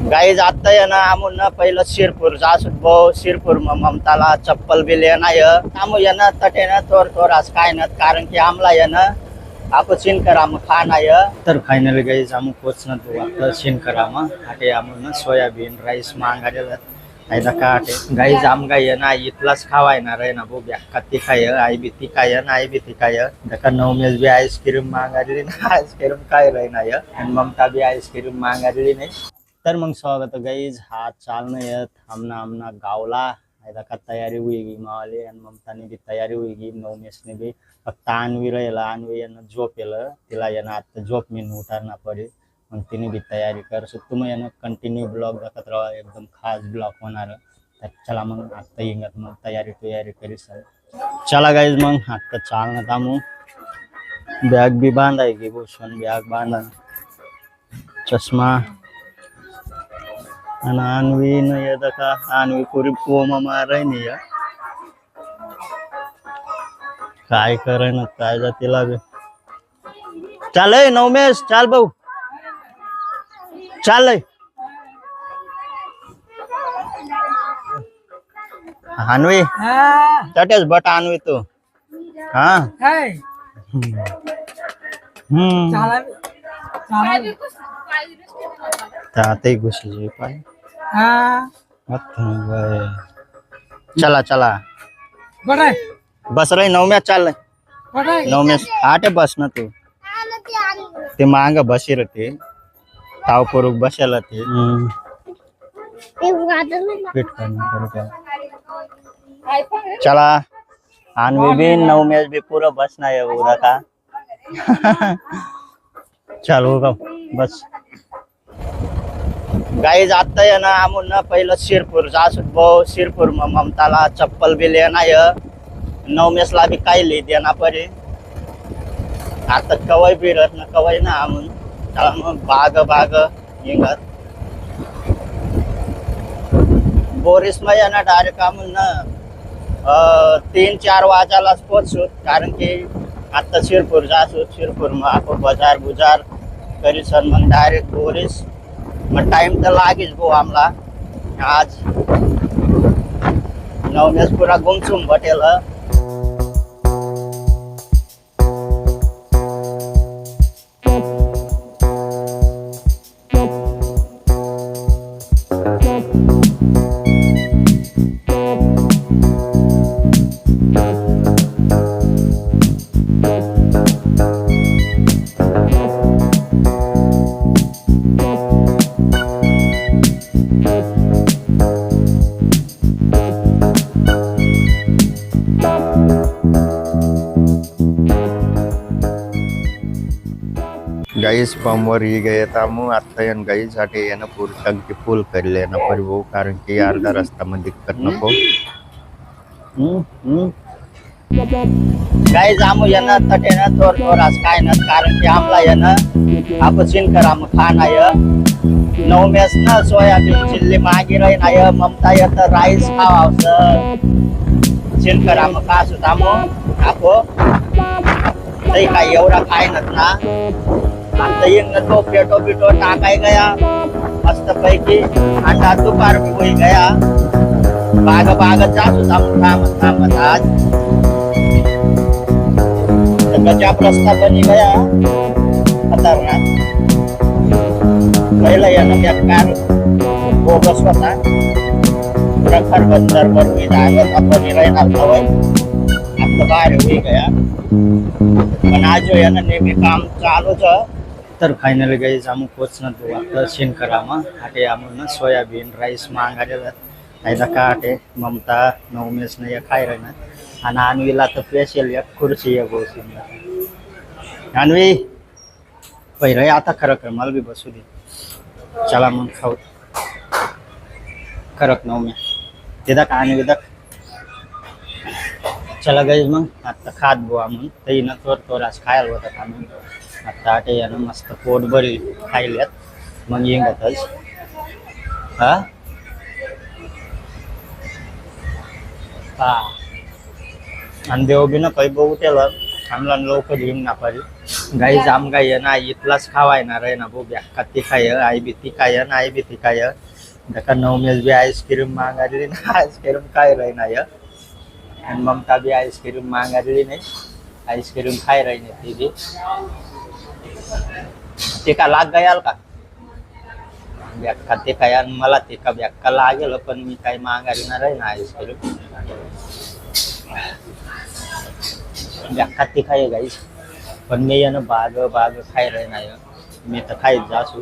Guys आता आहे ना आमून ना पहिलं शिरपूर जासून भाऊ शिरपूर ममताला चप्पल बिल येणार आमू येणं तटे ना थोर थोर आज काय ना कारण की आमला येणं आपण शिनकर आम खाणार तर फायनली गाईज आमू पोचणं तू आता शिनकर आम आटे आमून सोयाबीन राईस मागायला ऐदा का आटे गाईज आम गाय ना इथलाच खावायणार आहे ना भाऊ ब्याक्का तिखाय आई बी तिखाय ना आई बी तिखाय दका नवमेश बी आईस्क्रीम मागायली ना आईस्क्रीम काय राही आणि ममता बी आईस्क्रीम मागायली नाही तर मग स्वागत गाईज हा चालणं येत आमना आमना गावला का तयारी होईगी मावाली आणि ममतानी बी तयारी होईगी नवमेशने बी फक्त आणवी राहिला आणवी यांना झोप येलं तिला यानं आता झोप मी उठारना पडे मग तिने बी तयारी कर सो तुम्ही यानं कंटिन्यू ब्लॉग दाखवत राहा एकदम खास ब्लॉग होणार तर चला मग आत्ता येंगत मग तयारी करी सर चला गाईज मग आत्ता चालणं थांबू बॅग बी बांधायगी भूषण बॅग बांधा चष्मा आणवी न येत का आणवी पुरी पोमा माराय नाही काय कराय ना काय जातीला बी चाल नवमेश चाल भाऊ चाल आणवी चटेच बट आणवी तू हा आताही घुसली पाय चला चला बस रही नवम्या चाल नवम्या आटे बस ना तू ते मांग बशी रहते ताव करूक बसायला ते फिट करना चला आणवी बी नवम्याच बी पूरा बसना है उदा का चल होगा बस गाईज आता आहे ना आमून ना पहिलं शिरपूर जासून भाऊ शिरपूर ममताला चप्पल बिल येणार नवमेशला बी काही लिहित येणार पडे आता कवाय बी रत ना कवाय ना आमून त्याला मग बाग येंगत बोरिस मा ना डायरेक्ट आमून ना 3-4 वाजालाच पोचू कारण की आता शिरपूर जासू शिरपूर मग आपण बाजार बुजार करी सर मग डायरेक्ट बोरिस मग टाइम तर लागेच भाऊ आमला आज नवमेश पुरा गुमसुम बटेल गाईस पंपवर ही गए तामू आता यन गाईस आटे यानं पूरी टंकी फुल कर लेना पर वो कारण की अर्धा रस्ता में दिक्कत नको गाईस आमू यानं तटे ना थोर थोर आज काय ना कारण की आमला यानं आपण शिनकर आम खाना नवमेश ना सोयाबीन चिल्ली मागी रही ना ममता येत राईस खावावस शिनकर आम खासू तामू आपो काही काय एवढा खाय ना आता यंग तो पेटो बिटो टाकाय गया मस्त पैकी अंडा दुपार भी होई गया बाग जासू थांबत आज गजब रस्ता बनी गया खतरनाक पहिला यानं बेकार बोगस होता प्रखर बंदर बरवी जागत आपण राहणार हवय आता बाहेर होई गया पण आज यानं नेहमी काम चालूच तर फायनली गाईज आम्ही पोचणं तू आता शिनकरामा आटे आम्ही सोयाबीन राईस मागायला ऐदा का आटे ममता नवमेश ने खाय रहे ना आणि आणवीला तर स्पेशल एक खुर्ची आहे बहुत सुंदर आणवी पहिलं आता खरं मला बी बसू दे चला मग खाऊ खरक नवम्या तिथं का आणवी दक चला गाईज मग आता खात बुवा म्हणून तरी ना थोर आज खायला होतात आम्ही आता आटे यानं मस्त पोट बरी खायल्यात मग येंगतच हा आणि देव बी ना काही बघू त्याला आमला लवकर येऊन ना पाहिजे गाईज आम गाय ना इथलाच खावायणार आहे ना भाऊ बॅक्का ती खाय आई बी ती काय ना आई बी ती काय दका नवमेज बी आईस्क्रीम मागायली ना आईस्क्रीम काय राही ना आणि ममता बी आईस्क्रीम मागायली नाही आईस्क्रीम खाय राही नाही ती बी ते का लाग गयाल का बॅक्का ते काय आणि मला ते का बॅक्का लागेल पण मी काही मागायला आहे ना आईस्क्रीम बॅक्का ते खाय गाईस पण मी ना बाग बाग खाय राही नाही मी तर खायच जासू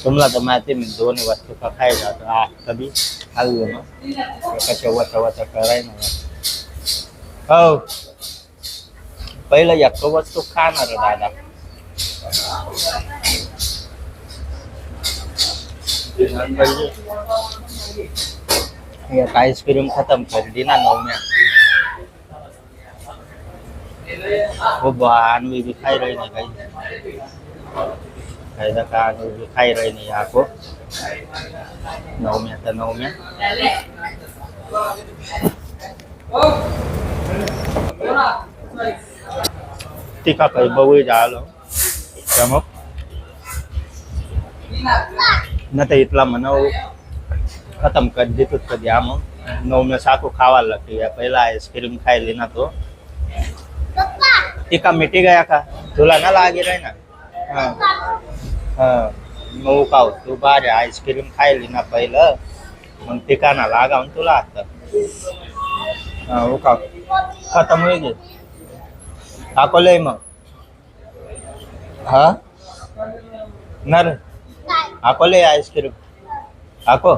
तुम्हाला तर माहिती मी दोन वस्तू का खाय जातो आता बी खाल्लो ना कशा वचा वचा कराय ना हो पहिलं एक वस्तू खाणार दादा एक आईस्क्रीम खत्म कर दी ना नवम्या वो आणवी भी खाई रही नहीं कहीं फायदा का आणवी भी खाई रही नहीं आपको नवम्या तो नवम्या टीका काही बघू झालो मग न तर इथला म्हणाव खतम कर देतो कधी मग नवम्या साकू खावायला लागते पहिला आईस्क्रीम खायली ना तो टीका मिटी गया का तुला ना लागे रही ना हाँ हाँ मग का तू बारे आईस्क्रीम खायली ना पहिलं मग टीका ना लागा तुला आता हाँ वो का खत्म हो गई आको ले मग हाँ नर आको ले आईस्क्रीम आको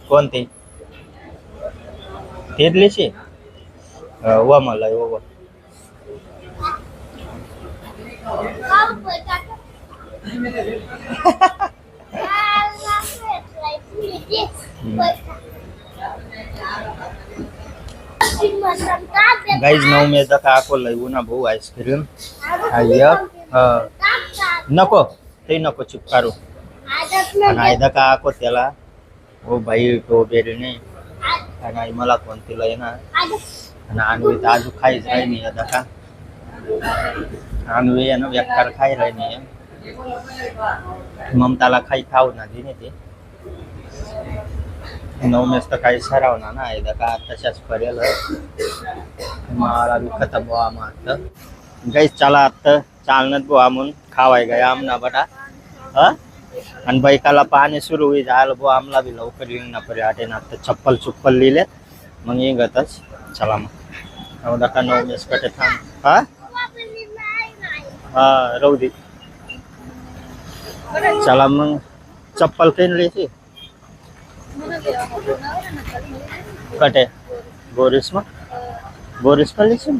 कोणती तेदलीची व मला व गाईज नऊ मे का आको लय ना भाऊ आईस्क्रीम नको ते नको चिपकारू आणि का आको त्याला हो भाई तो बेरी नाही आणि मला कोणती लय ना आणि आणवी तर अजून खायच राही नाही आता का आणवी आहे ना व्यक्कार खाई राही नाही ममताला खाई खाऊ ना दिने ते नवमेस तर काही सरावणार ना एकदा का तशाच करेल मला बी खतम बुवा मारत गाईस चला आता चालण्यात बुवा म्हणून खावाय गया आमना बटा आणि बाईकाला पाणी सुरू होई झालं बुवा आमला बी लवकर येऊन ना परी आटे ना आता चप्पल चुप्पल लिहिलेत मग येगतच चला मग एवढा का नवमेस कटे थांब हा राहू दे चला मग चप्पल काही लिहिते कटे बोरिस मग बोरिस का लिहिते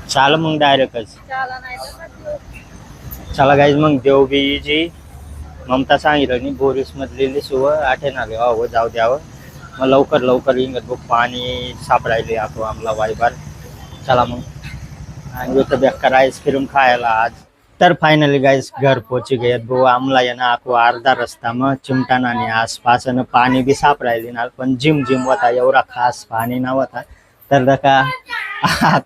चाल मग डायरेक्टच चला गाईज मग देवबीजी ममता सांगितलं नाही बोरिस मधली सुव आठे ना हो जाऊ द्यावं मग लवकर लवकर इंगत बघ पाणी सापडायले आपण आम्हाला वायबार चला मग आणि तर बेकार आईस्क्रीम खायला आज तर फायनली गाइस घर पहुंची गए वो आमला है ना आपको अर्धा रस्ता में चिमटाना आणि आसपास न पाणी बी साप राहिली ना पण जिम जिम होता एवढा खास पाणी ना होता तर दका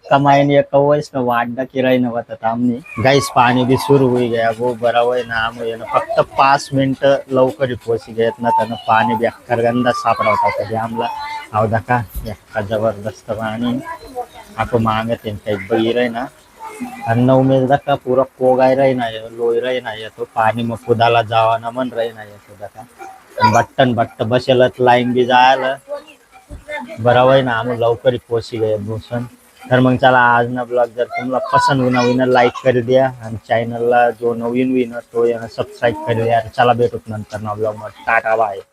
कमाईने कवच न वाढ की रही नव्हता आमनी गाइस पाणी बी सुरू हुई गया वो बरा हुई ना आम ना फक्त 5 मिनिट लवकर पोहोची गयत ना त्यानं पाणी बेकार गंदा साप राहता कधी आमला अव दका एका जबरदस्त पाणी आपण मागत काही बही रही ना आणि 9 में दका पूरा पोगाय रही ना लोई रही ना तो पाणी मग कुदाला जावा ना मन रही ना तो दका बट्टन बट्ट बसेलत लाईन बी जायला बरा वय ना आम्ही लवकर पोहोची गए भूषण तर मग चला आज ना ब्लॉग जर तुम्हाला पसंद होईना होईना लाईक कर द्या आणि चॅनलला जो नवीन होईना तो सबस्क्राईब कर द्या चला भेटूत नंतर ना ब्लॉग मध्ये टाटा बाय.